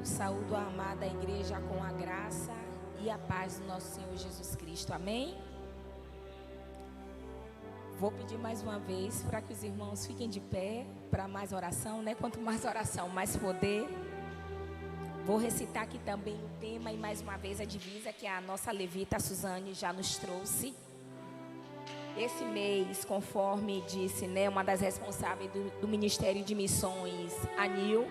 Saúdo a amada igreja com a graça e a paz do nosso Senhor Jesus Cristo. Amém? Vou pedir mais uma vez para que os irmãos fiquem de pé para mais oração, né? Quanto mais oração, mais poder. Vou recitar aqui também o tema e mais uma vez a divisa que a nossa levita Suzane já nos trouxe. Esse mês, conforme disse, né, uma das responsáveis do Ministério de Missões, Anil,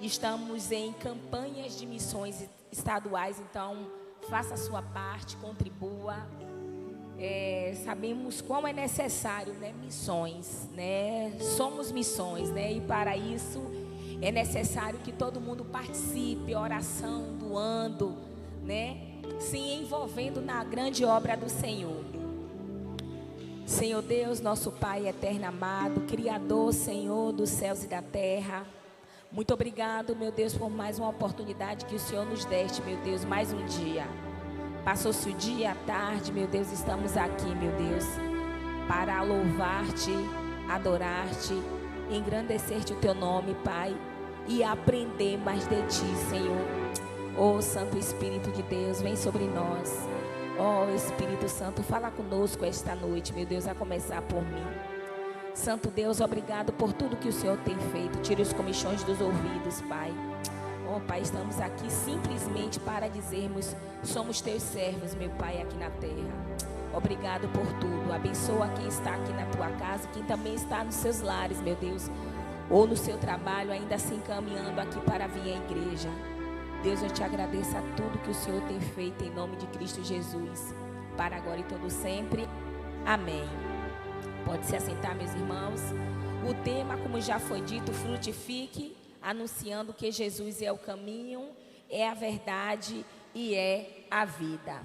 estamos em campanhas de missões estaduais, então faça a sua parte, contribua. Sabemos quão é necessário, né, missões, né? Somos missões, né? E para isso é necessário que todo mundo participe, oração, doando, né? Se envolvendo na grande obra do Senhor. Senhor Deus, nosso Pai eterno amado, Criador, Senhor dos céus e da terra, muito obrigado, meu Deus, por mais uma oportunidade que o Senhor nos deste, meu Deus, mais um dia. Passou-se o dia, a tarde, meu Deus, estamos aqui, meu Deus, para louvar-te, adorar-te, engrandecer-te o teu nome, Pai, e aprender mais de ti, Senhor. Ó Santo Espírito de Deus, vem sobre nós. Ó Espírito Santo, fala conosco esta noite, meu Deus, a começar por mim. Santo Deus, obrigado por tudo que o Senhor tem feito. Tire os comichões dos ouvidos, Pai. Ó Pai, estamos aqui simplesmente para dizermos: somos teus servos, meu Pai, aqui na terra. Obrigado por tudo. Abençoa quem está aqui na tua casa, quem também está nos seus lares, meu Deus, ou no seu trabalho, ainda se encaminhando aqui para vir à igreja. Deus, eu te agradeço a tudo que o Senhor tem feito em nome de Cristo Jesus, para agora e todo sempre. Amém. Pode se assentar, meus irmãos. O tema, como já foi dito, frutifique, anunciando que Jesus é o caminho, é a verdade e é a vida.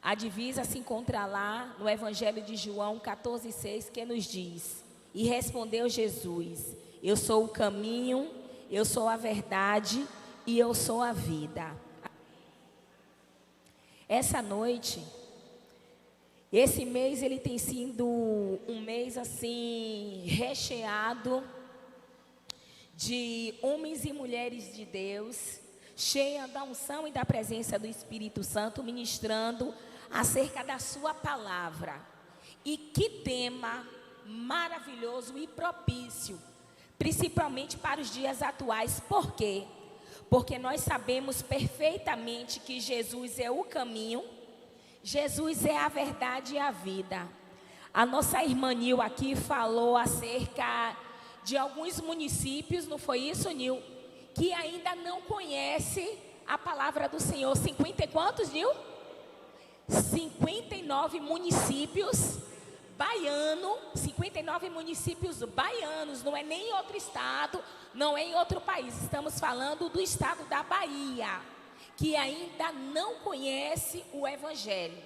A divisa se encontra lá no Evangelho de João 14,6, que nos diz: e respondeu Jesus: eu sou o caminho, eu sou a verdade e eu sou a vida. Essa noite, esse mês, ele tem sido um mês assim, recheado de homens e mulheres de Deus, cheia da unção e da presença do Espírito Santo, ministrando acerca da sua palavra. E que tema maravilhoso e propício, principalmente para os dias atuais. Por quê? Porque nós sabemos perfeitamente que Jesus é o caminho, Jesus é a verdade e a vida. A nossa irmã Nil aqui falou acerca de alguns municípios, não foi isso, Nil? Que ainda não conhece a palavra do Senhor. 50 e quantos, Nil? 59 municípios baianos, 59 municípios baianos, não é nem em outro estado, não é em outro país. Estamos falando do estado da Bahia, que ainda não conhece o Evangelho.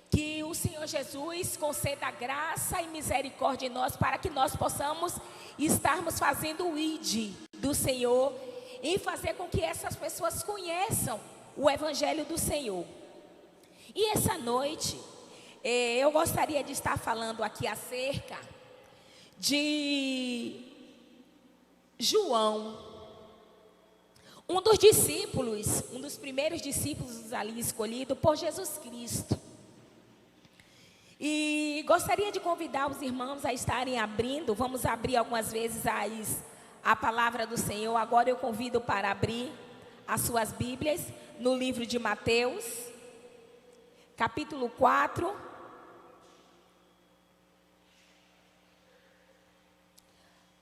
Que o Senhor Jesus conceda graça e misericórdia em nós, para que nós possamos estarmos fazendo o ID do Senhor, e fazer com que essas pessoas conheçam o Evangelho do Senhor. E essa noite, eu gostaria de estar falando aqui acerca de João, um dos discípulos, um dos primeiros discípulos ali escolhido por Jesus Cristo. E gostaria de convidar os irmãos a estarem abrindo, vamos abrir algumas vezes a palavra do Senhor. Agora eu convido para abrir as suas Bíblias no livro de Mateus, capítulo 4.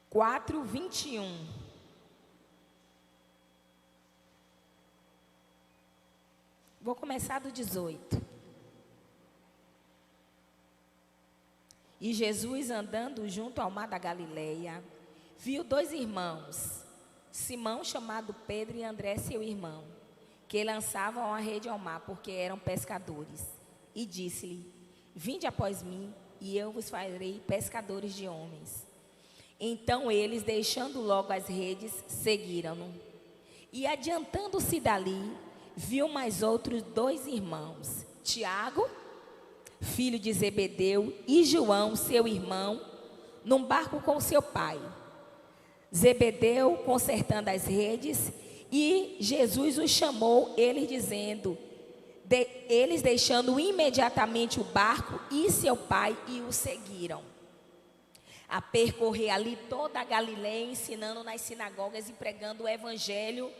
Quatro, 21. Vou começar do 18. E Jesus, andando junto ao mar da Galileia, viu dois irmãos, Simão, chamado Pedro, e André, seu irmão, que lançavam uma rede ao mar, porque eram pescadores. E disse-lhe: vinde após mim, e eu vos farei pescadores de homens. Então eles, deixando logo as redes, seguiram-no. E adiantando-se dali, viu mais outros dois irmãos, Tiago, filho de Zebedeu, e João, seu irmão, num barco com seu pai. Zebedeu, consertando as redes, E Jesus os chamou, eles dizendo, eles deixando imediatamente o barco e seu pai, e o seguiram. A percorrer ali toda a Galileia, ensinando nas sinagogas e pregando o evangelho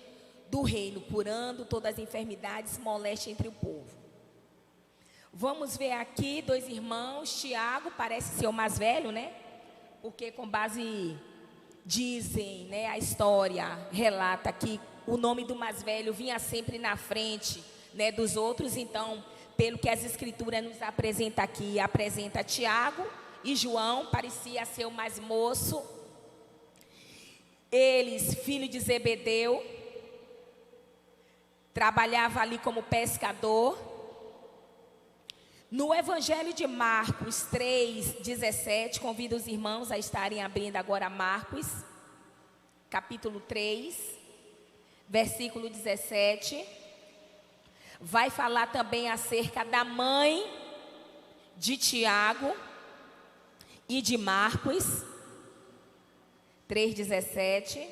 do reino, curando todas as enfermidades, moléstia entre o povo. Vamos ver aqui 2 irmãos. Tiago parece ser o mais velho, né? Porque com base, dizem, né, a história relata que o nome do mais velho vinha sempre na frente, né, dos outros. Então, pelo que as escrituras nos apresentam aqui, apresenta Tiago e João, parecia ser o mais moço. Eles, filho de Zebedeu, trabalhava ali como pescador. No Evangelho de Marcos 3:17, convido os irmãos a estarem abrindo agora Marcos, capítulo 3, versículo 17. Vai falar também acerca da mãe de Tiago e de Marcos, 3:17,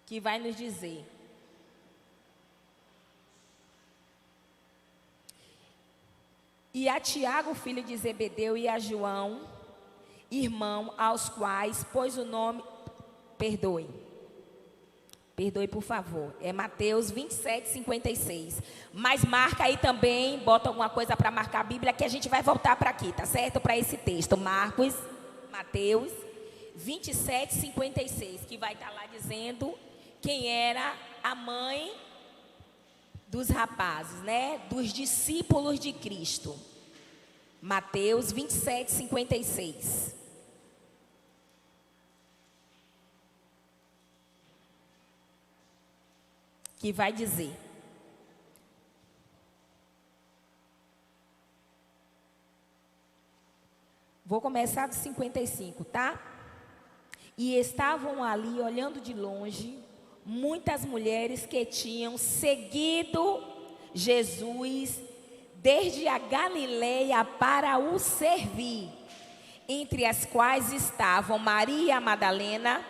que vai nos dizer: e a Tiago, filho de Zebedeu, e a João, irmão, aos quais pôs o nome, perdoe por favor, é Mateus 27:56, mas marca aí também, bota alguma coisa para marcar a Bíblia, que a gente vai voltar para aqui, tá certo? Para esse texto, Mateus 27:56, que vai estar lá dizendo quem era a mãe dos rapazes, né? Dos discípulos de Cristo. Mateus 27:56. Que vai dizer: vou começar do 55, tá? E estavam ali olhando de longe muitas mulheres que tinham seguido Jesus desde a Galileia para o servir, entre as quais estavam Maria Madalena,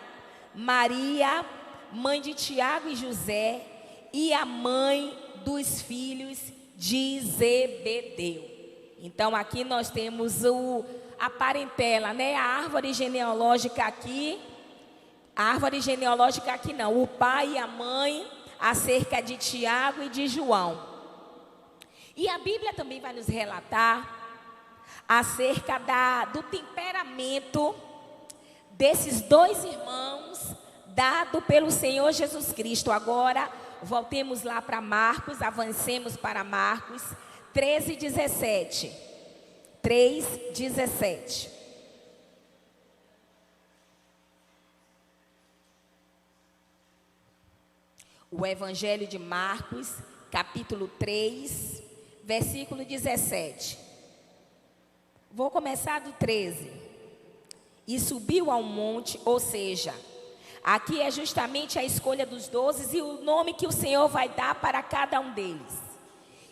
Maria, mãe de Tiago e José, e a mãe dos filhos de Zebedeu. Então aqui nós temos a parentela, né? A árvore genealógica aqui. A árvore genealógica aqui não, o pai e a mãe, acerca de Tiago e de João. E a Bíblia também vai nos relatar acerca do temperamento desses 2 irmãos, dado pelo Senhor Jesus Cristo. Agora, voltemos lá para Marcos, avancemos para Marcos 13:17. 3:17. O Evangelho de Marcos, capítulo 3, versículo 17. Vou começar do 13. E subiu ao monte, ou seja, aqui é justamente a escolha dos 12 e o nome que o Senhor vai dar para cada um deles.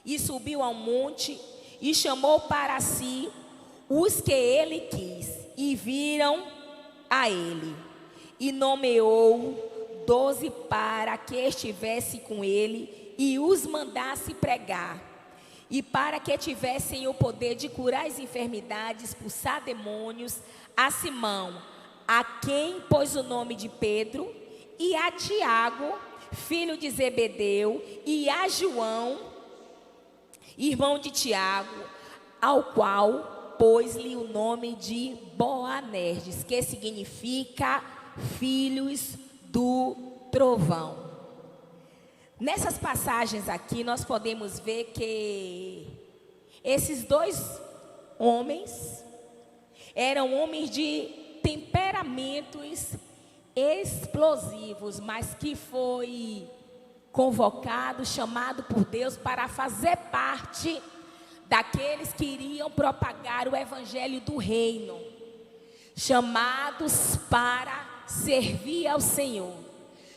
E subiu ao monte e chamou para si os que ele quis, e viram a ele, e nomeou 12 para que estivesse com ele e os mandasse pregar, e para que tivessem o poder de curar as enfermidades, expulsar demônios, a Simão, a quem pôs o nome de Pedro, e a Tiago, filho de Zebedeu, e a João, irmão de Tiago, ao qual pôs-lhe o nome de Boanerges, que significa filhos do trovão. Nessas passagens aqui nós podemos ver que esses 2 homens eram homens de temperamentos explosivos, mas que foi convocado, chamado por Deus para fazer parte daqueles que iriam propagar o evangelho do reino, chamados para servir ao Senhor,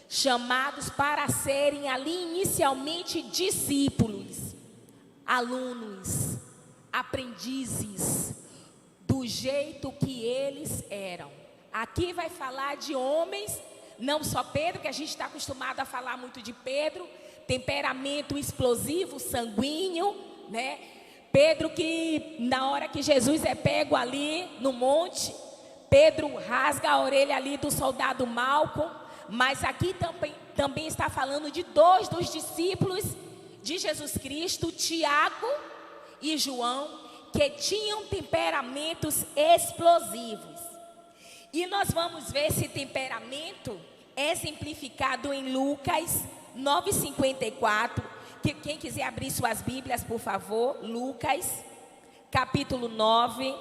chamados para serem ali inicialmente discípulos, alunos, aprendizes, do jeito que eles eram. Aqui vai falar de homens Não só Pedro, que a gente está acostumado a falar muito de Pedro, temperamento explosivo, sanguíneo, né? Pedro que na hora que Jesus é pego ali no monte, Pedro rasga a orelha ali do soldado Malco, mas aqui também está falando de dois dos discípulos de Jesus Cristo, Tiago e João, que tinham temperamentos explosivos. E nós vamos ver esse temperamento exemplificado em Lucas 9:54. Quem quiser abrir suas Bíblias, por favor, Lucas, capítulo 9,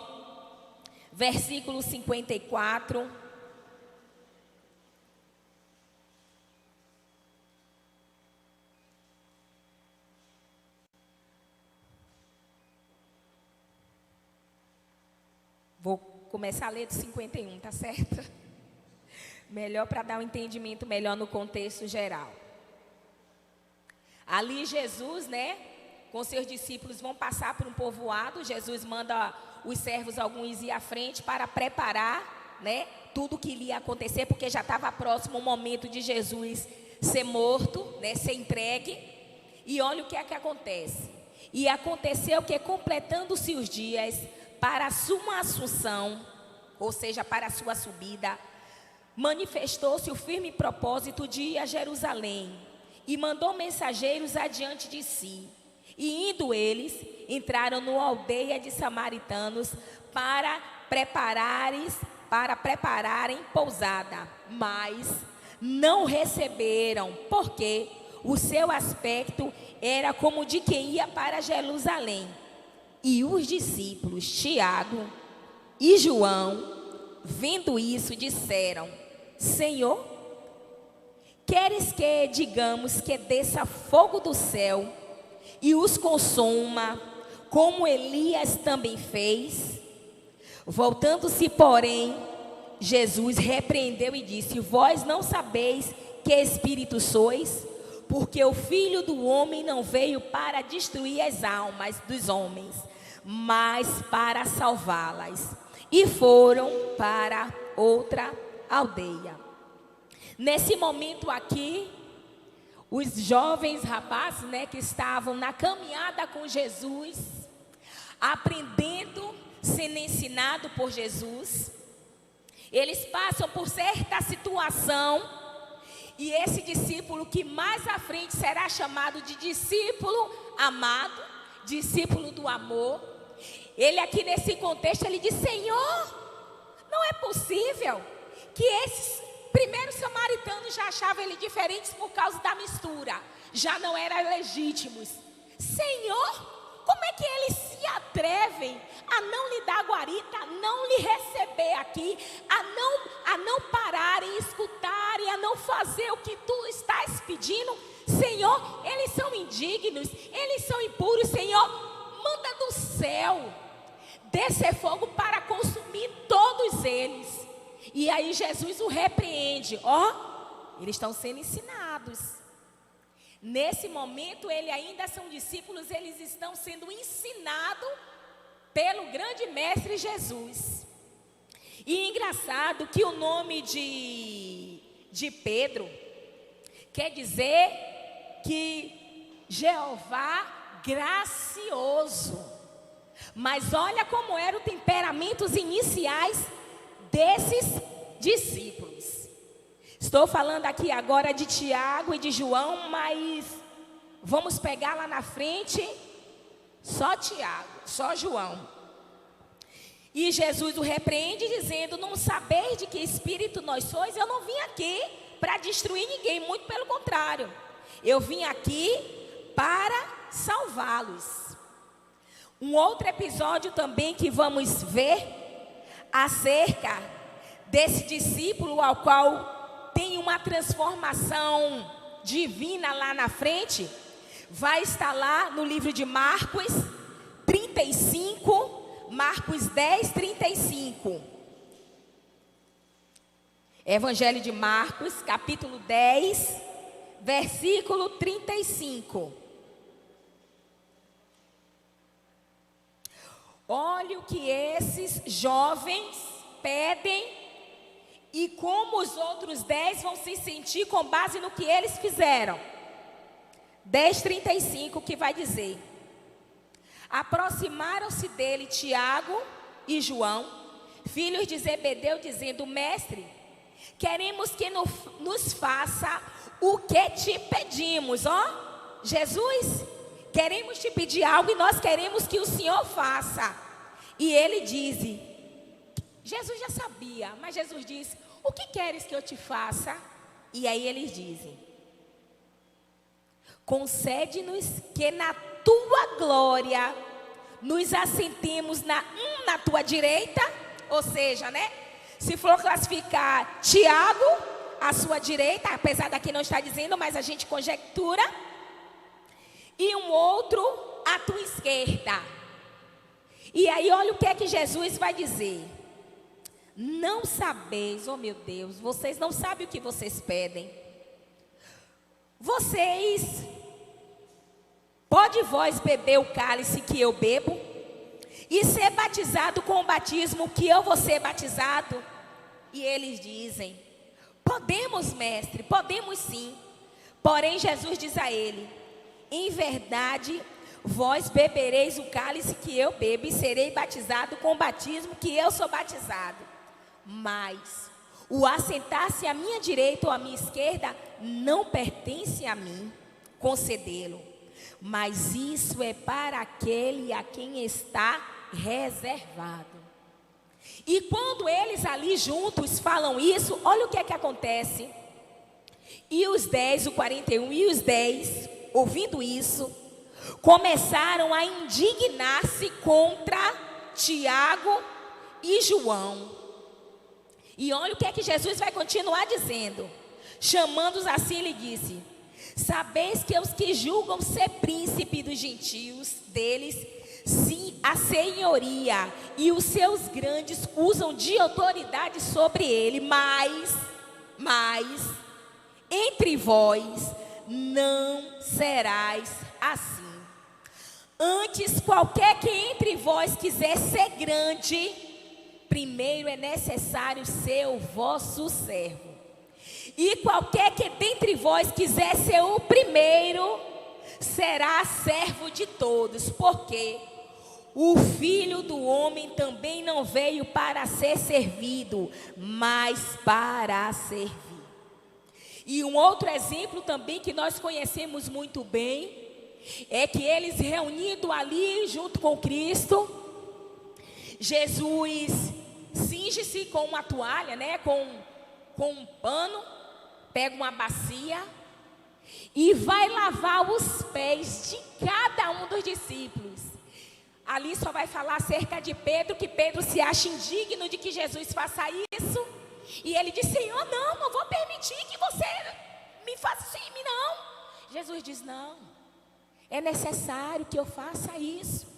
versículo 54. Vou começar a ler do 51, tá certo? Melhor para dar um entendimento melhor no contexto geral. Ali Jesus, né, com seus discípulos vão passar por um povoado. Jesus manda os servos, alguns ir à frente para preparar, né, tudo que iria acontecer, porque já estava próximo o momento de Jesus ser morto, né, ser entregue. E olha o que é que acontece. E aconteceu que, completando-se os dias para a sua assunção, ou seja, para a sua subida, manifestou-se o firme propósito de ir a Jerusalém, e mandou mensageiros adiante de si. E indo eles, entraram numa aldeia de samaritanos para prepararem pousada, mas não receberam, porque o seu aspecto era como de quem ia para Jerusalém. E os discípulos Tiago e João, vendo isso, disseram: Senhor, queres que digamos que desça fogo do céu e os consuma, como Elias também fez? Voltando-se, porém, Jesus repreendeu e disse: Vós não sabeis que espírito sois? Porque o Filho do Homem não veio para destruir as almas dos homens, mas para salvá-las. E foram para outra aldeia. Nesse momento aqui, os jovens rapazes, né, que estavam na caminhada com Jesus, aprendendo, sendo ensinado por Jesus, eles passam por certa situação, e esse discípulo que mais à frente será chamado de discípulo amado, discípulo do amor, ele aqui nesse contexto, ele diz: Senhor, não é possível que esses primeiros samaritanos já achavam ele diferentes por causa da mistura, já não eram legítimos. Senhor, como é que eles se atrevem a não lhe dar guarita, a não lhe receber aqui, a não pararem, escutarem, a não fazer o que tu estás pedindo? Senhor, eles são indignos, eles são impuros. Senhor, manda do céu descer fogo para consumir todos eles. E aí Jesus o repreende. Eles estão sendo ensinados. Nesse momento, eles ainda são discípulos, eles estão sendo ensinados pelo grande mestre Jesus. E engraçado que o nome de Pedro quer dizer que Jeová gracioso. Mas olha como eram os temperamentos iniciais desses discípulos. Estou falando aqui agora de Tiago e de João, mas vamos pegar lá na frente só Tiago, só João. E Jesus o repreende dizendo: não sabeis de que espírito nós sois? Eu não vim aqui para destruir ninguém, muito pelo contrário. Eu vim aqui para salvá-los. Um outro episódio também que vamos ver acerca desse discípulo ao qual tem uma transformação divina lá na frente, vai estar lá no livro de Marcos 35, Marcos 10, 35. Evangelho de Marcos, capítulo 10, versículo 35. Olha o que esses jovens pedem E como os outros 10 vão se sentir com base no que eles fizeram? 10:35 que vai dizer: aproximaram-se dele Tiago e João, filhos de Zebedeu, dizendo: Mestre, queremos que nos faça o que te pedimos. Ó, Jesus, queremos te pedir algo e nós queremos que o Senhor faça. E ele diz, Jesus já sabia, mas Jesus diz: o que queres que eu te faça? E aí eles dizem: concede-nos que na tua glória nos assentemos na tua direita. Ou seja, né? Se for classificar Tiago à sua direita, apesar daqui não estar dizendo, mas a gente conjectura, e um outro à tua esquerda. E aí olha o que é que Jesus vai dizer: não sabeis, oh meu Deus, vocês não sabem o que vocês pedem. Vocês, pode vós beber o cálice que eu bebo, e ser batizado com o batismo que eu vou ser batizado? E eles dizem: podemos, mestre, podemos sim. Porém Jesus diz a ele: em verdade, vós bebereis o cálice que eu bebo, e serei batizado com o batismo que eu sou batizado. Mas o assentar-se à minha direita ou à minha esquerda não pertence a mim concedê-lo, mas isso é para aquele a quem está reservado. E quando eles ali juntos falam isso, olha o que é que acontece. E os 10, o 41, e os 10, ouvindo isso, começaram a indignar-se contra Tiago e João. E olha o que é que Jesus vai continuar dizendo. Chamando-os assim, ele disse: sabeis que os que julgam ser príncipe dos gentios, deles, sim, a senhoria, e os seus grandes usam de autoridade sobre ele, mas, entre vós não serás assim. Antes, qualquer que entre vós quiser ser grande, primeiro é necessário ser o vosso servo. E qualquer que dentre vós quiser ser o primeiro, será servo de todos. Porque o Filho do Homem também não veio para ser servido, mas para servir. E um outro exemplo também que nós conhecemos muito bem, é que eles reunidos ali junto com Cristo, Jesus cinge-se com uma toalha, né, com um pano, pega uma bacia e vai lavar os pés de cada um dos discípulos. Ali só vai falar acerca de Pedro, que Pedro se acha indigno de que Jesus faça isso. E ele diz: Senhor, não vou permitir que você me faça isso em mim, não. Jesus diz: não, é necessário que eu faça isso.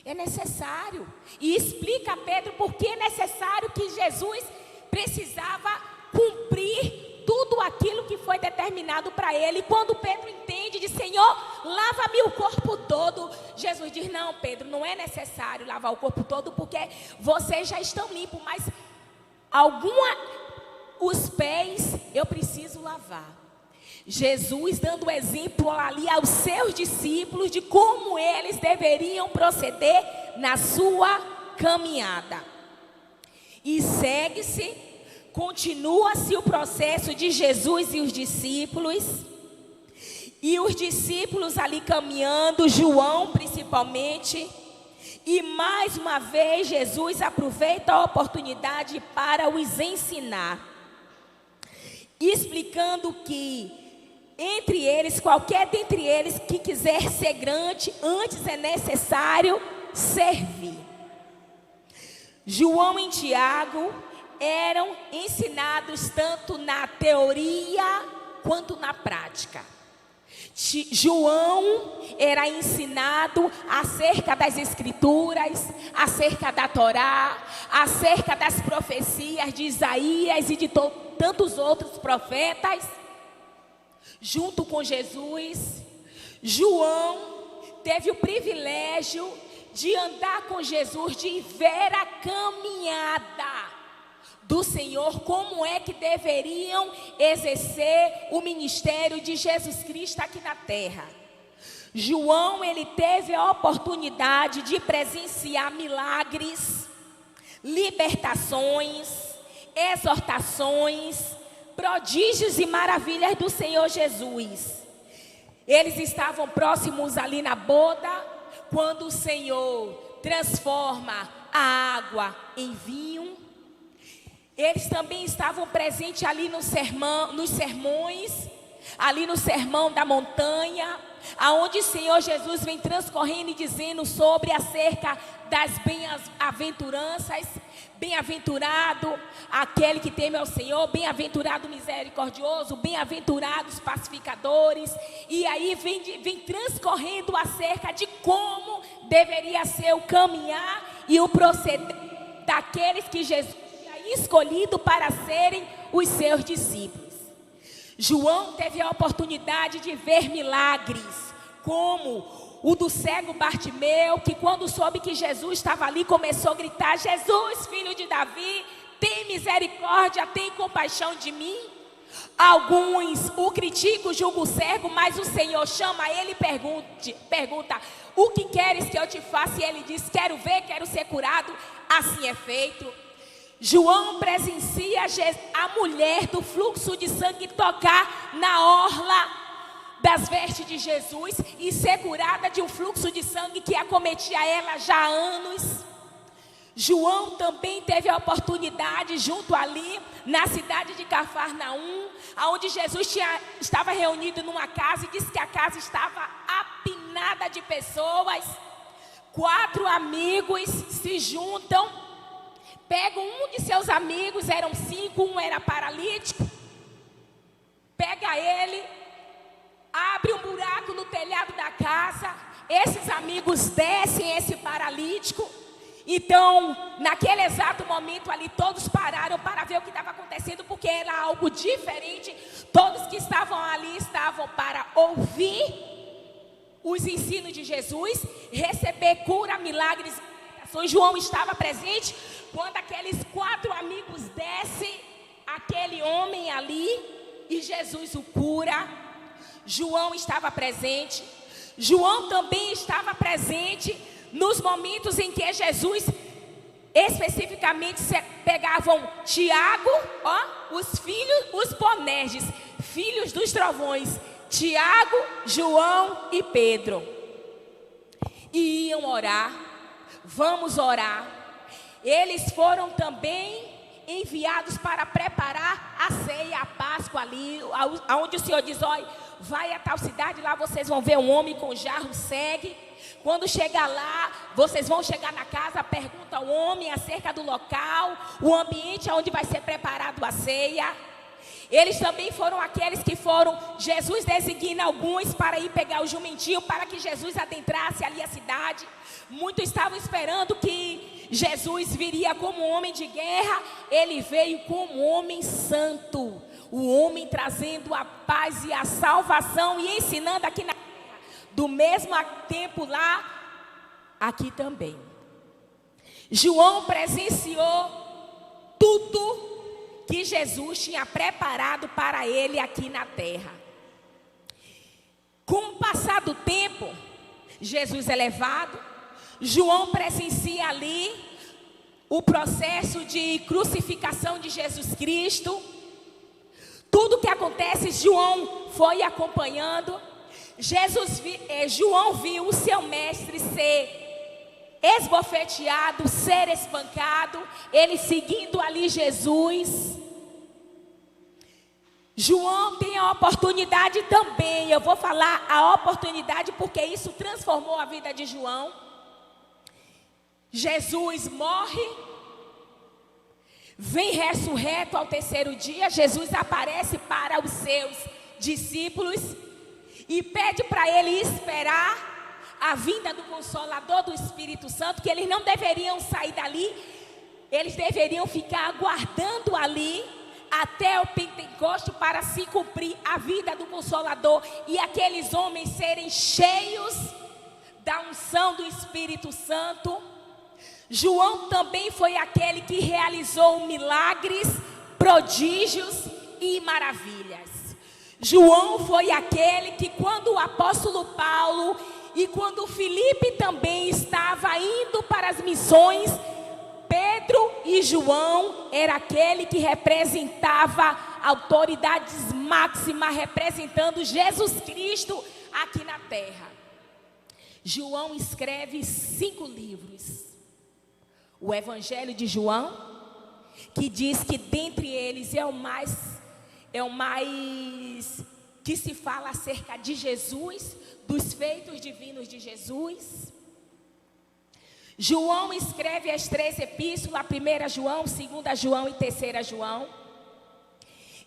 É necessário. E explica a Pedro por que é necessário, que Jesus precisava cumprir tudo aquilo que foi determinado para ele. E quando Pedro entende, diz: Senhor, lava-me o corpo todo. Jesus diz: não, Pedro, não é necessário lavar o corpo todo, porque vocês já estão limpos, mas os pés eu preciso lavar. Jesus dando exemplo ali aos seus discípulos de como eles deveriam proceder na sua caminhada. E segue-se, continua-se o processo de Jesus e os discípulos. E os discípulos ali caminhando, João principalmente. E mais uma vez Jesus aproveita a oportunidade para os ensinar, explicando que entre eles, qualquer dentre eles que quiser ser grande, antes é necessário servir. João e Tiago eram ensinados tanto na teoria quanto na prática. João era ensinado acerca das escrituras, acerca da Torá, acerca das profecias de Isaías e de tantos outros profetas. Junto com Jesus, João teve o privilégio de andar com Jesus, de ver a caminhada do Senhor, como é que deveriam exercer o ministério de Jesus Cristo aqui na terra. João, ele teve a oportunidade de presenciar milagres, libertações, exortações, prodígios e maravilhas do Senhor Jesus. Eles estavam próximos ali na boda, quando o Senhor transforma a água em vinho. Eles também estavam presentes ali nos sermões, ali no sermão da montanha, aonde o Senhor Jesus vem transcorrendo e dizendo acerca das bem-aventuranças. Bem-aventurado aquele que teme ao Senhor, bem-aventurado o misericordioso, bem-aventurados os pacificadores. E aí vem transcorrendo acerca de como deveria ser o caminhar e o proceder daqueles que Jesus tinha escolhido para serem os seus discípulos. João teve a oportunidade de ver milagres, como o do cego Bartimeu, que quando soube que Jesus estava ali, começou a gritar: Jesus, filho de Davi, tem misericórdia, tem compaixão de mim. Alguns o criticam, julgam o cego, mas o Senhor chama ele e pergunta: o que queres que eu te faça? E ele diz: quero ver, quero ser curado. Assim é feito. João presencia a mulher do fluxo de sangue tocar na orla das vestes de Jesus e ser curada de um fluxo de sangue que acometia ela já há anos. João também teve a oportunidade, junto ali na cidade de Cafarnaum, onde Jesus estava reunido numa casa, e disse que a casa estava apinada de pessoas. 4 amigos se juntam, pegam um de seus amigos, eram 5, um era paralítico, pega ele, abre um buraco no telhado da casa. Esses amigos descem esse paralítico. Então, naquele exato momento ali, todos pararam para ver o que estava acontecendo, porque era algo diferente. Todos que estavam ali estavam para ouvir os ensinos de Jesus, receber cura, milagres e libertações. João estava presente quando aqueles 4 amigos descem aquele homem ali e Jesus o cura. João estava presente. João também estava presente nos momentos em que Jesus, especificamente, pegavam Tiago, os Boanerges, filhos dos trovões, Tiago, João e Pedro, e iam orar. Vamos orar. Eles foram também enviados para preparar a ceia, a Páscoa ali, onde o Senhor diz: olha, vai a tal cidade, lá vocês vão ver um homem com jarro, segue. Quando chegar lá, vocês vão chegar na casa, pergunta ao homem acerca do local, o ambiente onde vai ser preparado a ceia. Eles também foram aqueles que foram, Jesus designa alguns para ir pegar o jumentinho, para que Jesus adentrasse ali a cidade. Muitos estavam esperando que Jesus viria como um homem de guerra. Ele veio como um homem santo, o homem trazendo a paz e a salvação e ensinando aqui na terra. Do mesmo tempo lá, aqui também. João presenciou tudo que Jesus tinha preparado para ele aqui na terra. Com o passar do tempo, Jesus é levado. João presencia ali o processo de crucificação de Jesus Cristo. Tudo que acontece, João foi acompanhando. João viu o seu mestre ser esbofeteado, ser espancado, ele seguindo ali Jesus. João tem a oportunidade também, eu vou falar a oportunidade porque isso transformou a vida de João. Jesus morre, vem ressurreto ao 3º dia. Jesus aparece para os seus discípulos e pede para ele esperar a vinda do Consolador, do Espírito Santo, que eles não deveriam sair dali, eles deveriam ficar aguardando ali até o Pentecoste para se cumprir a vida do Consolador e aqueles homens serem cheios da unção do Espírito Santo. João também foi aquele que realizou milagres, prodígios e maravilhas. João foi aquele que, quando o apóstolo Paulo e quando Filipe também estava indo para as missões, Pedro e João era aquele que representava autoridades máximas, representando Jesus Cristo aqui na terra. João escreve 5 livros. O Evangelho de João, que diz que dentre eles é o mais que se fala acerca de Jesus, dos feitos divinos de Jesus. João escreve as 3 epístolas, 1 João, 2 João e 3 João.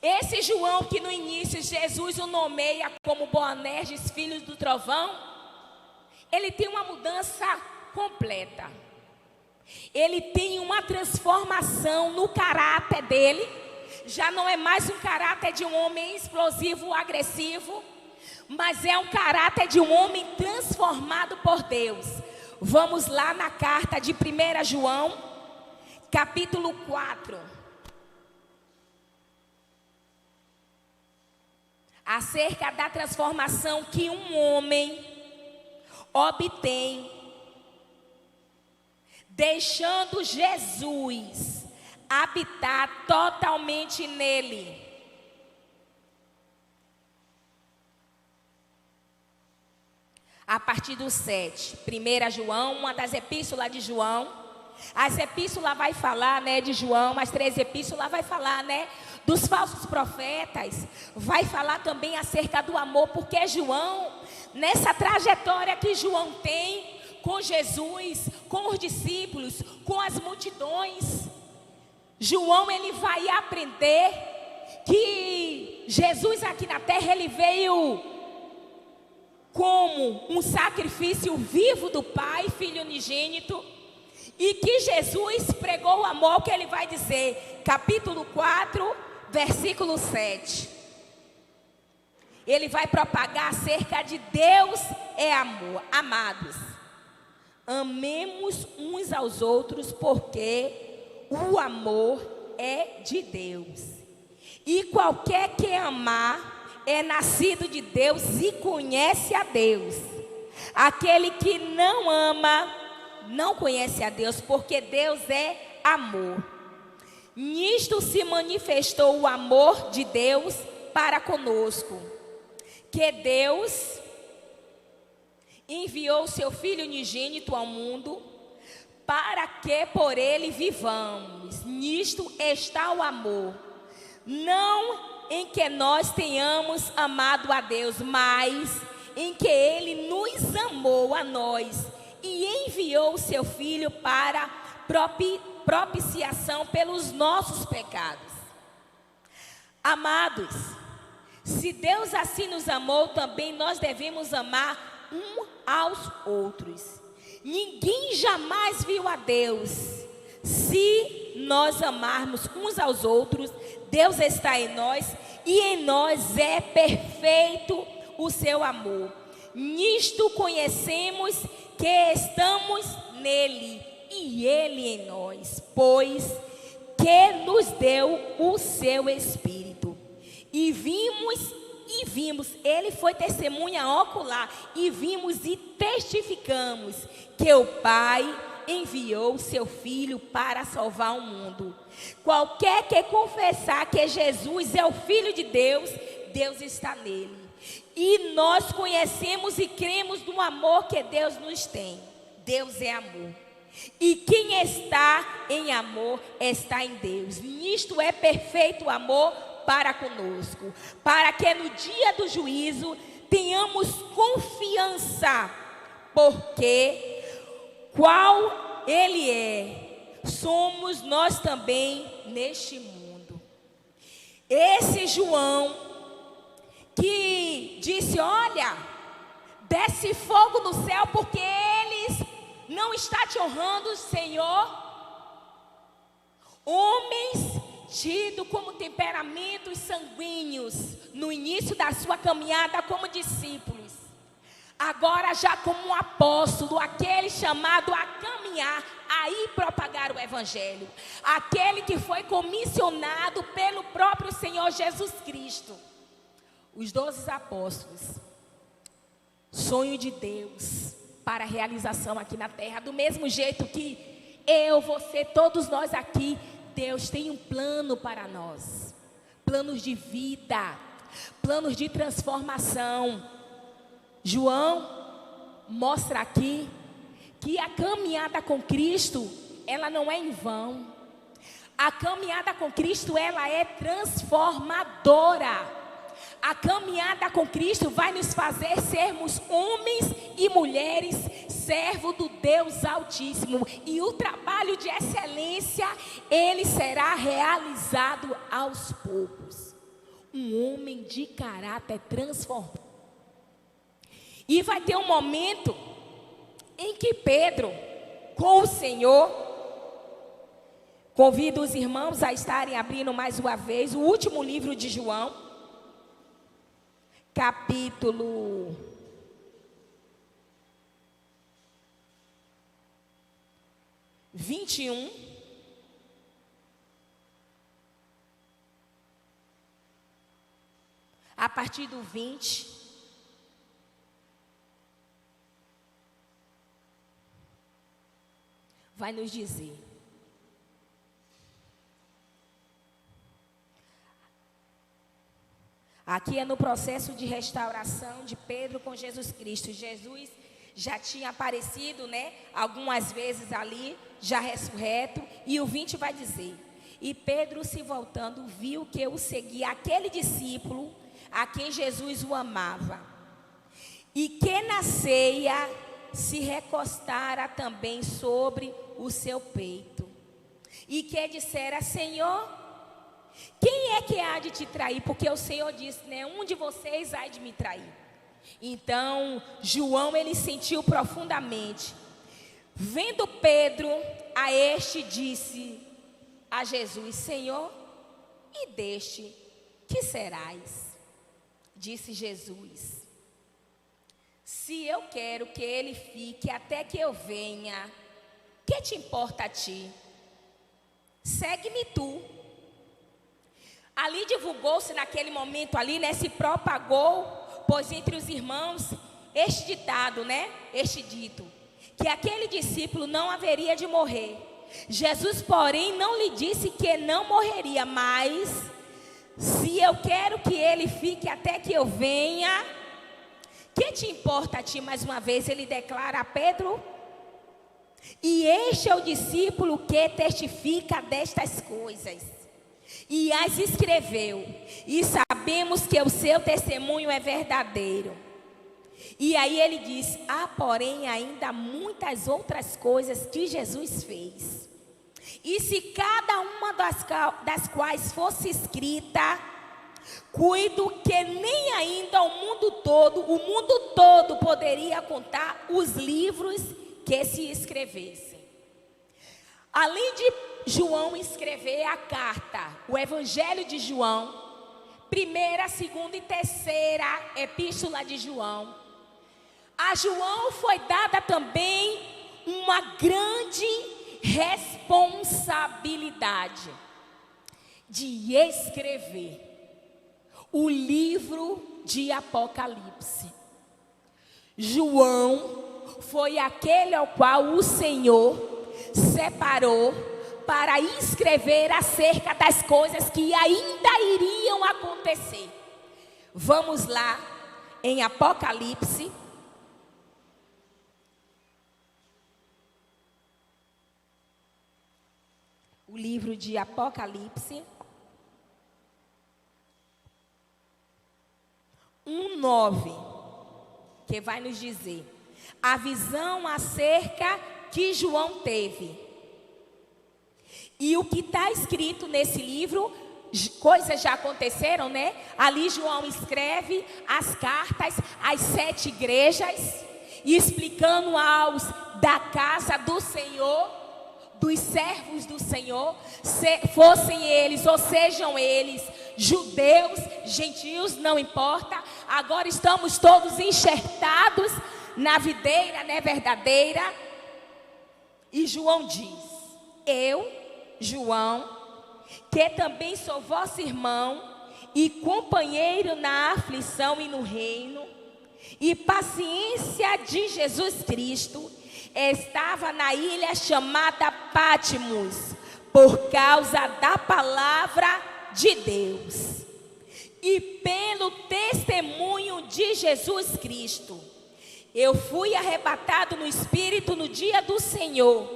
Esse João que no início Jesus o nomeia como Boanerges, filho do trovão, ele tem uma mudança completa. Ele tem uma transformação no caráter dele. Já não é mais um caráter de um homem explosivo, agressivo, mas é um caráter de um homem transformado por Deus. Vamos lá na carta de 1 João, capítulo 4. Acerca da transformação que um homem obtém, deixando Jesus habitar totalmente nele. A partir do 7, 1 João, uma das epístolas de João. As epístolas vai falar, de João, as 3 epístolas vai falar, dos falsos profetas. Vai falar também acerca do amor, porque João, nessa trajetória que João tem com Jesus, com os discípulos, com as multidões, João ele vai aprender que Jesus aqui na terra ele veio como um sacrifício vivo do Pai, Filho unigênito, e que Jesus pregou o amor, que ele vai dizer, capítulo 4, versículo 7. Ele vai propagar acerca de Deus é amor. Amados, amemos uns aos outros, porque o amor é de Deus. E qualquer que amar é nascido de Deus e conhece a Deus. Aquele que não ama não conhece a Deus, porque Deus é amor. Nisto se manifestou o amor de Deus para conosco, que Deus enviou seu Filho unigênito ao mundo, para que por ele vivamos. Nisto está o amor, não em que nós tenhamos amado a Deus, mas em que ele nos amou a nós e enviou o seu Filho para propiciação pelos nossos pecados. Amados, se Deus assim nos amou, também nós devemos amar um aos outros. Ninguém jamais viu a Deus. Se nós amarmos uns aos outros, Deus está em nós e em nós é perfeito o seu amor. Nisto conhecemos que estamos nele e ele em nós, pois que nos deu o seu Espírito. E vimos, ele foi testemunha ocular, e vimos e testificamos que o Pai enviou o seu Filho para salvar o mundo. Qualquer que confessar que Jesus é o Filho de Deus, Deus está nele. E nós conhecemos e cremos no amor que Deus nos tem. Deus é amor. E quem está em amor está em Deus. Nisto é perfeito o amor para conosco, para que no dia do juízo tenhamos confiança, porque qual ele é, somos nós também neste mundo. Esse João que disse: olha, desce fogo no céu, porque eles não estão te honrando, Senhor. Homens tidos como temperamentos sanguíneos no início da sua caminhada como discípulos, agora já como um apóstolo, aquele chamado a caminhar, a ir propagar o evangelho, aquele que foi comissionado pelo próprio Senhor Jesus Cristo. Os 12 apóstolos, sonho de Deus para a realização aqui na terra, do mesmo jeito que eu, você, todos nós aqui, Deus tem um plano para nós, planos de vida, planos de transformação. João mostra aqui que a caminhada com Cristo, ela não é em vão. A caminhada com Cristo, ela é transformadora. A caminhada com Cristo vai nos fazer sermos homens e mulheres, servo do Deus Altíssimo. E o trabalho de excelência, ele será realizado aos poucos. Um homem de caráter transformado. E vai ter um momento em que Pedro, com o Senhor, convido os irmãos a estarem abrindo mais uma vez o último livro de João, capítulo 21. A partir do 20. Vai nos dizer: aqui é no processo de restauração de Pedro com Jesus Cristo. Jesus já tinha aparecido, algumas vezes ali, já ressurreto. E o 20 vai dizer: e Pedro, se voltando, viu que o seguia aquele discípulo a quem Jesus o amava, e que na ceia se recostara também sobre o seu peito, e que dissera: Senhor, quem é que há de te trair? Porque o Senhor disse, um de vocês há de me trair. Então João, ele sentiu profundamente. Vendo Pedro a este, disse a Jesus: Senhor, e deste que serás? Disse Jesus: se eu quero que ele fique até que eu venha, que te importa a ti? Segue-me tu. Ali divulgou-se naquele momento ali, se propagou, pois entre os irmãos, este ditado, este dito, que aquele discípulo não haveria de morrer. Jesus, porém, não lhe disse que não morreria, mas se eu quero que ele fique até que eu venha, que te importa a ti? Mais uma vez ele declara a Pedro. E este é o discípulo que testifica destas coisas, e as escreveu, e sabemos que o seu testemunho é verdadeiro. E aí ele diz: há porém ainda muitas outras coisas que Jesus fez, e se cada uma das quais fosse escrita, cuido que nem ainda o mundo todo poderia contar os livros que se escrevessem. Além de João escrever a carta, o Evangelho de João, primeira, segunda e terceira epístola de João, a João foi dada também uma grande responsabilidade de escrever o livro de Apocalipse. João foi aquele ao qual o Senhor separou para escrever acerca das coisas que ainda iriam acontecer. Vamos lá em Apocalipse. O livro de Apocalipse 1:9, que vai nos dizer a visão acerca que João teve. E o que está escrito nesse livro, coisas já aconteceram, Ali João escreve as cartas às 7 igrejas, explicando aos da casa do Senhor, dos servos do Senhor, fossem eles ou sejam eles judeus, gentios, não importa. Agora estamos todos enxertados na videira, né, verdadeira. E João diz: eu, João, que também sou vosso irmão e companheiro na aflição e no reino e paciência de Jesus Cristo, estava na ilha chamada Patmos, por causa da palavra de Deus e pelo testemunho de Jesus Cristo. Eu fui arrebatado no Espírito no dia do Senhor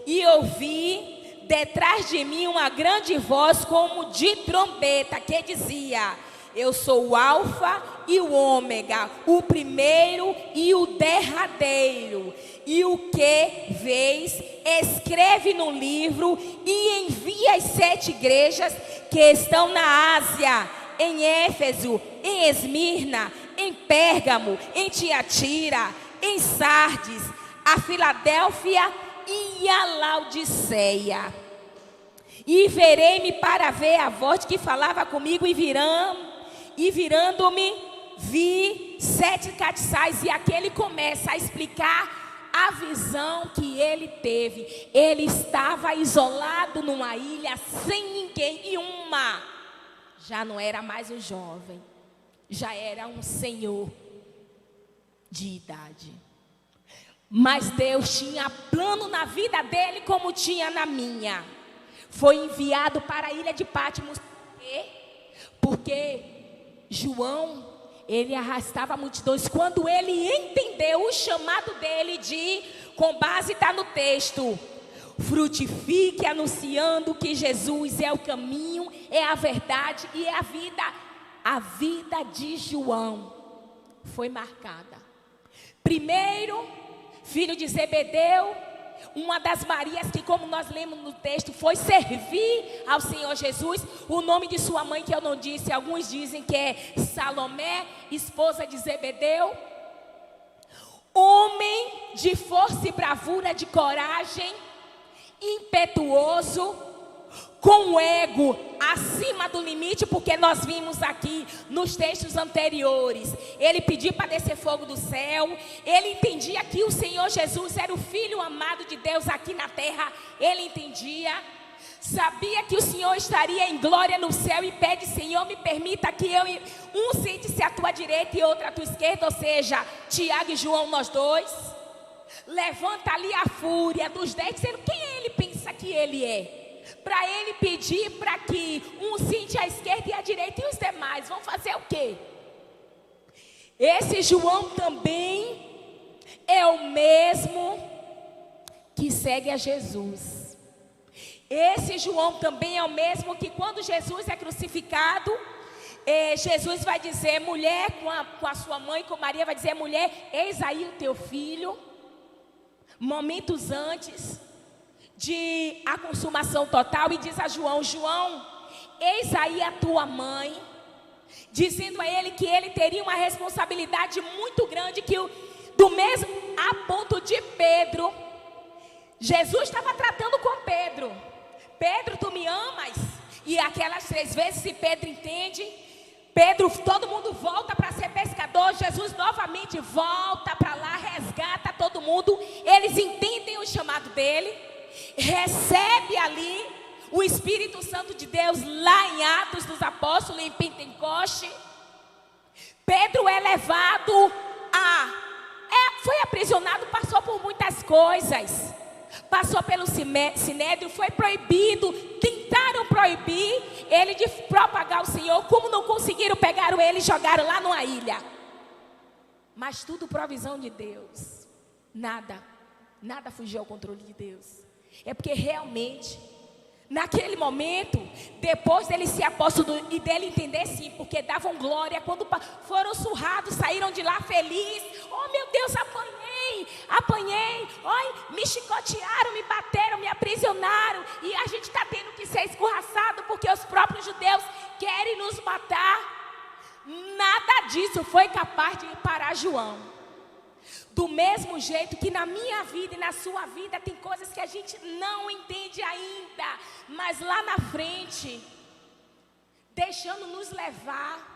e ouvi detrás de mim uma grande voz como de trombeta que dizia: eu sou o Alfa e o Ômega, o primeiro e o derradeiro. E o que vês, escreve no livro e envia às 7 igrejas que estão na Ásia, em Éfeso, em Esmirna, em Pérgamo, em Tiatira, em Sardes, a Filadélfia e a Laodiceia. E verei-me para ver a voz que falava comigo, e virando-me, vi 7 castiçais. E aqui ele começa a explicar a visão que ele teve. Ele estava isolado numa ilha, sem ninguém, e já não era mais um jovem, já era um senhor de idade. Mas Deus tinha plano na vida dele como tinha na minha. Foi enviado para a ilha de Patmos. Porque João, ele arrastava multidões. Quando ele entendeu o chamado dele com base está no texto: frutifique anunciando que Jesus é o caminho, é a verdade e é a vida. A vida de João foi marcada. Primeiro, filho de Zebedeu, uma das Marias que, como nós lemos no texto, foi servir ao Senhor Jesus. O nome de sua mãe, que eu não disse, alguns dizem que é Salomé, esposa de Zebedeu. Homem de força e bravura, de coragem, impetuoso, com o ego acima do limite, porque nós vimos aqui nos textos anteriores, ele pediu para descer fogo do céu. Ele entendia que o Senhor Jesus era o Filho amado de Deus aqui na terra. Ele entendia, sabia que o Senhor estaria em glória no céu, e pede: Senhor, me permita que um sente-se à tua direita e outro à tua esquerda, ou seja, Tiago e João, nós dois. Levanta ali a fúria dos 10, dizendo: quem ele pensa que ele é? Para ele pedir para que um sente à esquerda e à direita, e os demais vão fazer o quê? Esse João também é o mesmo que segue a Jesus. Esse João também é o mesmo que, quando Jesus é crucificado, Jesus vai dizer: mulher, com a sua mãe, com Maria, vai dizer: mulher, eis aí o teu filho. Momentos antes de a consumação total, e diz a João: João, eis aí a tua mãe, dizendo a ele que ele teria uma responsabilidade muito grande, que do mesmo a ponto de Pedro, Jesus estava tratando com Pedro: Pedro, tu me amas? E aquelas 3 vezes, se Pedro entende, Pedro, todo mundo volta para ser pescador. Jesus novamente volta para lá, resgata todo mundo. Eles entendem o chamado dele, recebe ali o Espírito Santo de Deus lá em Atos dos Apóstolos, em Pentecoste. Pedro é levado foi aprisionado, passou por muitas coisas, passou pelo Sinédrio, foi proibido, tentaram proibir ele de propagar o Senhor. Como não conseguiram, pegaram ele e jogaram lá numa ilha. Mas tudo provisão de Deus. Nada fugiu ao controle de Deus. É porque realmente, naquele momento, depois dele ser apóstolo e dele entender, sim, porque davam glória, quando foram surrados, saíram de lá felizes. Oh meu Deus, apanhei, oi, me chicotearam, me bateram, me aprisionaram, e a gente está tendo que ser escorraçado porque os próprios judeus querem nos matar. Nada disso foi capaz de parar João. Do mesmo jeito que na minha vida e na sua vida tem coisas que a gente não entende ainda, mas lá na frente, deixando nos levar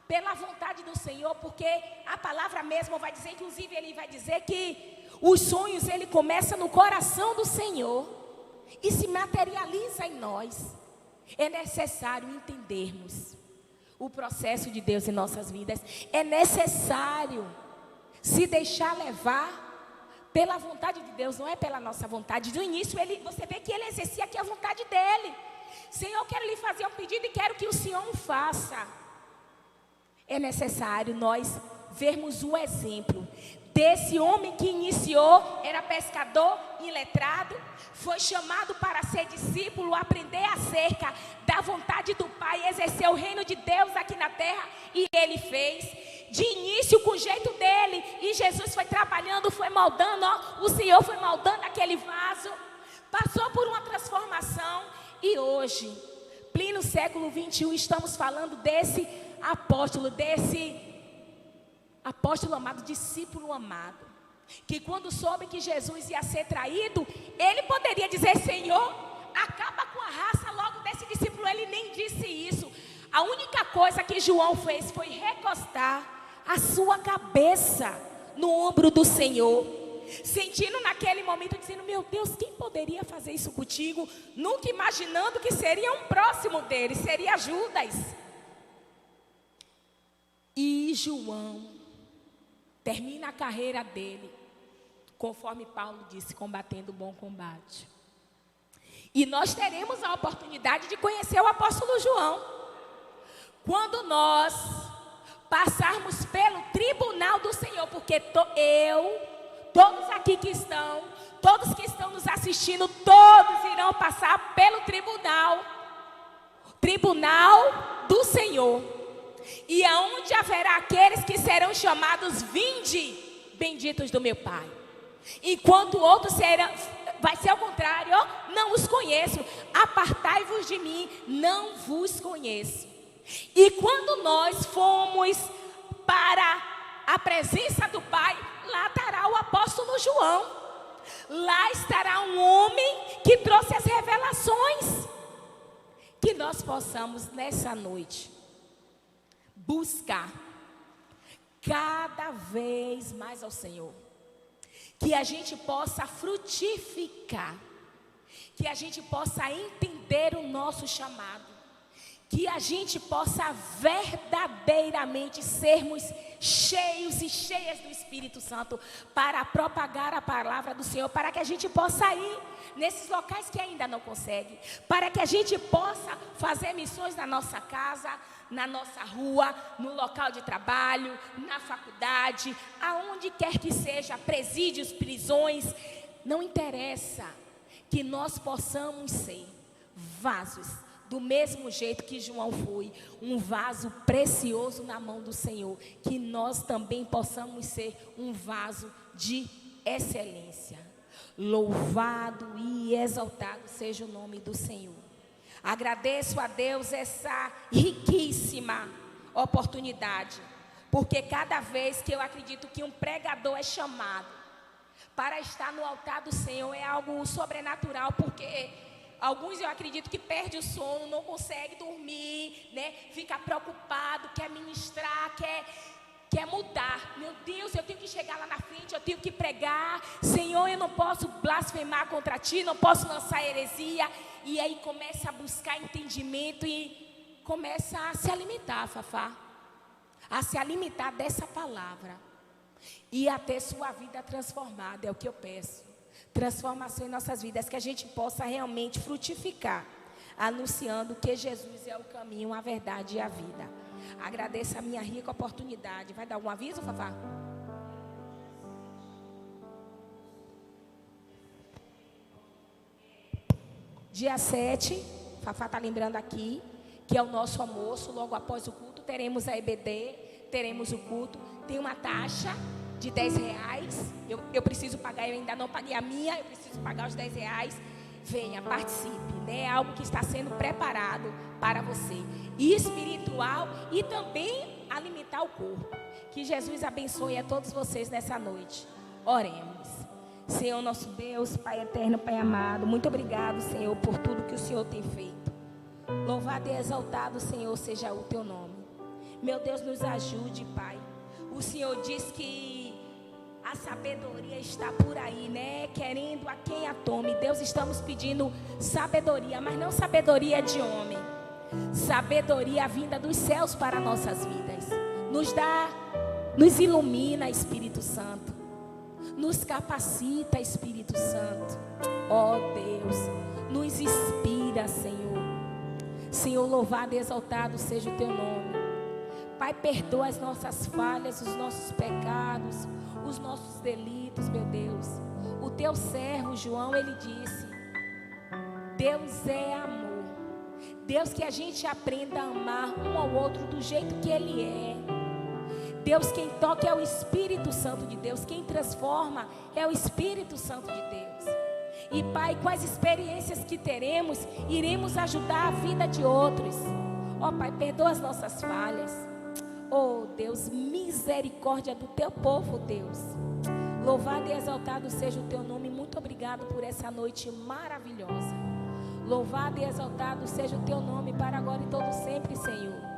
pela vontade do Senhor, porque a palavra mesmo vai dizer, inclusive ele vai dizer que os sonhos ele começa no coração do Senhor e se materializa em nós. É necessário entendermos o processo de Deus em nossas vidas. É necessário se deixar levar pela vontade de Deus, não é pela nossa vontade. No início, você vê que ele exercia aqui a vontade dele. Senhor, eu quero lhe fazer um pedido e quero que o Senhor o faça. É necessário nós vermos o exemplo desse homem que iniciou, era pescador iletrado, foi chamado para ser discípulo, aprender acerca da vontade do Pai, exercer o reino de Deus aqui na terra, e ele fez de início com o jeito dele, e Jesus foi trabalhando, foi moldando, o Senhor foi moldando aquele vaso, passou por uma transformação, e hoje, pleno século 21, estamos falando desse apóstolo amado, discípulo amado, que quando soube que Jesus ia ser traído, ele poderia dizer: Senhor, acaba com a raça logo desse discípulo. Ele nem disse isso. A única coisa que João fez foi recostar a sua cabeça no ombro do Senhor, sentindo naquele momento, dizendo: meu Deus, quem poderia fazer isso contigo? Nunca imaginando que seria um próximo dele, seria Judas. E João termina a carreira dele, conforme Paulo disse, combatendo o bom combate. E nós teremos a oportunidade de conhecer o apóstolo João, quando nós passarmos pelo tribunal do Senhor, porque todos aqui que estão, todos que estão nos assistindo, todos irão passar pelo tribunal do Senhor. E aonde haverá aqueles que serão chamados: vinde, benditos do meu Pai. Enquanto outros vai ser ao contrário: não os conheço, apartai-vos de mim, não vos conheço. E quando nós formos para a presença do Pai, lá estará o apóstolo João. Lá estará um homem que trouxe as revelações. Que nós possamos nessa noite buscar cada vez mais ao Senhor, que a gente possa frutificar, que a gente possa entender o nosso chamado, que a gente possa verdadeiramente sermos cheios e cheias do Espírito Santo para propagar a palavra do Senhor, para que a gente possa ir nesses locais que ainda não consegue, para que a gente possa fazer missões na nossa casa, na nossa rua, no local de trabalho, na faculdade, aonde quer que seja, presídios, prisões, não interessa, que nós possamos ser vasos, do mesmo jeito que João foi, um vaso precioso na mão do Senhor, que nós também possamos ser um vaso de excelência. Louvado e exaltado seja o nome do Senhor. Agradeço a Deus essa riquíssima oportunidade, porque cada vez que eu acredito que um pregador é chamado para estar no altar do Senhor, é algo sobrenatural, porque alguns eu acredito que perde o sono, não consegue dormir, né? Fica preocupado, quer ministrar, quer mudar. Meu Deus, eu tenho que chegar lá na frente, eu tenho que pregar. Senhor, eu não posso blasfemar contra ti, não posso lançar heresia. E aí começa a buscar entendimento e começa a se alimentar, Fafá. A se alimentar dessa palavra. E a ter sua vida transformada, é o que eu peço. Transformação em nossas vidas, que a gente possa realmente frutificar, anunciando que Jesus é o caminho, a verdade e a vida. Agradeço a minha rica oportunidade. Vai dar algum aviso, Fafá? Dia 7, Fafá está lembrando aqui, que é o nosso almoço. Logo após o culto, teremos a EBD, teremos o culto. Tem uma taxa de R$10. Eu preciso pagar, eu ainda não paguei a minha, eu preciso pagar os R$10. Venha, participe, né? É algo que está sendo preparado para você. E espiritual e também alimentar o corpo. Que Jesus abençoe a todos vocês nessa noite. Oremos. Senhor nosso Deus, Pai eterno, Pai amado, muito obrigado, Senhor, por tudo que o Senhor tem feito. Louvado e exaltado, Senhor, seja o teu nome. Meu Deus, nos ajude, Pai. O Senhor diz que a sabedoria está por aí, né? Querendo a quem a tome. Deus, estamos pedindo sabedoria, mas não sabedoria de homem. Sabedoria vinda dos céus para nossas vidas. Nos ilumina, Espírito Santo. Nos capacita, Espírito Santo. Ó Deus, nos inspira, Senhor. Senhor, louvado e exaltado seja o teu nome. Pai, perdoa as nossas falhas, os nossos pecados, os nossos delitos, meu Deus. O teu servo João, ele disse: Deus é amor. Deus, que a gente aprenda a amar um ao outro do jeito que ele é. Deus, quem toca é o Espírito Santo de Deus. Quem transforma é o Espírito Santo de Deus. E Pai, com as experiências que teremos, iremos ajudar a vida de outros. Ó Pai, perdoa as nossas falhas. Oh Deus, misericórdia do teu povo, Deus. Louvado e exaltado seja o teu nome. Muito obrigado por essa noite maravilhosa. Louvado e exaltado seja o teu nome para agora e todo sempre, Senhor.